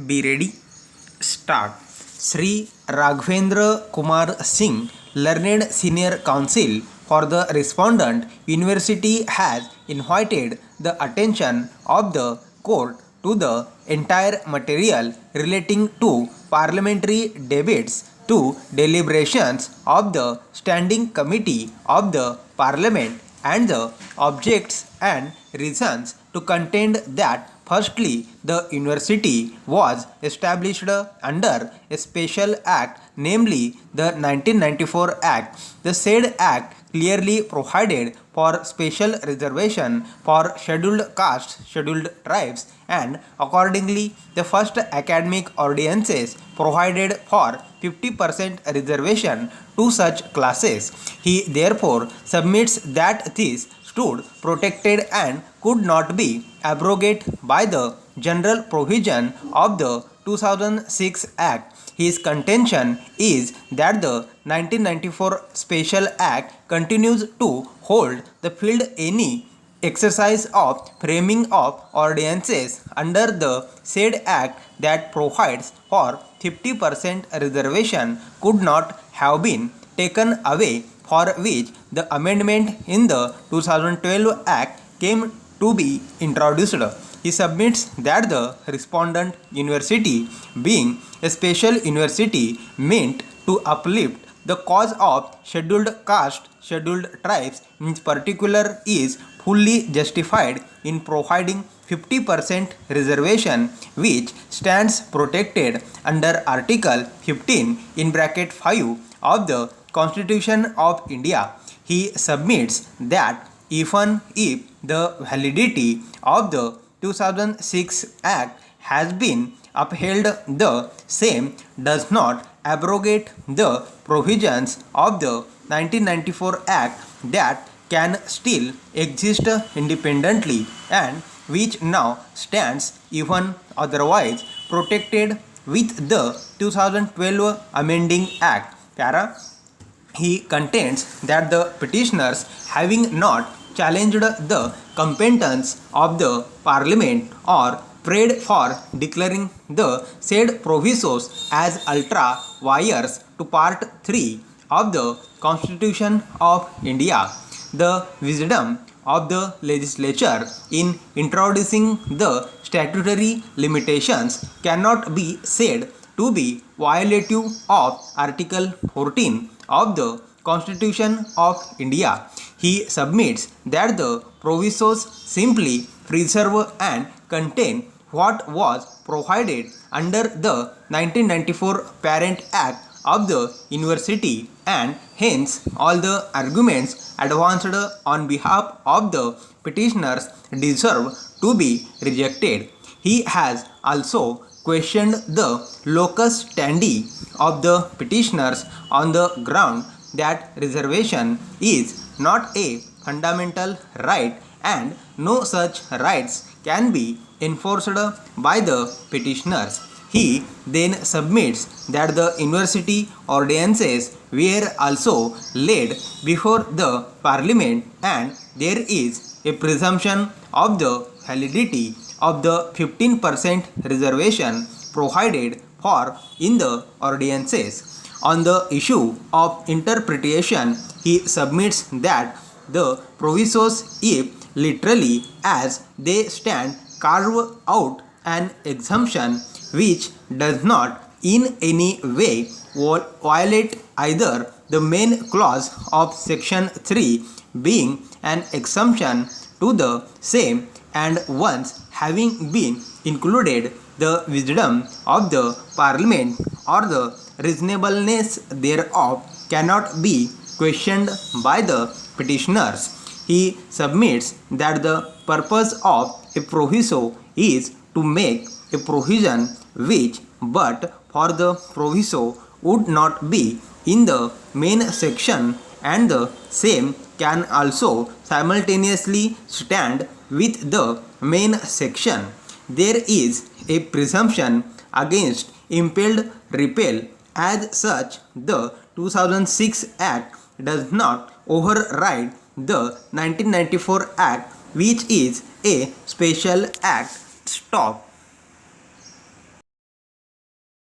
Be ready. Start. Sri Raghavendra Kumar Singh, Learned Senior Counsel for the respondent, University has invited the attention of the court to the entire material relating to parliamentary debates to deliberations of the Standing Committee of the Parliament and the objects and reasons to contend that firstly, the university was established under a special act, namely the 1994 Act. The said act clearly provided for special reservation for scheduled castes, scheduled tribes, and accordingly the first academic ordinances provided for 50% reservation to such classes. He therefore submits that this stood protected and could not be abrogated by the general provision of the 2006 Act. His contention is that the 1994 Special Act continues to hold the field any exercise of framing of ordinances under the said act that provides for 50% reservation could not have been taken away, for which the amendment in the 2012 Act came to be introduced. He submits that the respondent university, being a special university meant to uplift the cause of scheduled caste, scheduled tribes in particular, is fully justified in providing 50% reservation, which stands protected under Article 15 in bracket 5 of the Constitution of India. He submits that even if the validity of the 2006 Act has been upheld, the same does not abrogate the provisions of the 1994 Act that can still exist independently and which now stands even otherwise protected with the 2012 Amending Act. Para. He contends that the petitioners, having not challenged the competence of the Parliament or prayed for declaring the said provisos as ultra vires to Part 3 of the Constitution of India, the wisdom of the legislature in introducing the statutory limitations cannot be said to be violative of Article 14 of the Constitution of India. He submits that the provisos simply preserve and contain what was provided under the 1994 Parent Act of the University, and hence all the arguments advanced on behalf of the petitioners deserve to be rejected. He has also questioned the locus standi of the petitioners on the ground that reservation is not a fundamental right and no such rights can be enforced by the petitioners. He then submits that the university ordinances were also laid before the Parliament and there is a presumption of the validity of the 15% reservation provided for in the ordinances. On the issue of interpretation, he submits that the provisos, if literally as they stand, carve out an exemption which does not in any way violate either the main clause of section 3 being an exemption to the same, and once having been included, the wisdom of the Parliament or the reasonableness thereof cannot be questioned by the petitioners. He submits that the purpose of a proviso is to make a provision which but for the proviso would not be in the main section, and the same can also simultaneously stand with the main section. There is a presumption against impelled repeal. As such, the 2006 Act does not override the 1994 Act, which is a special act. Stop.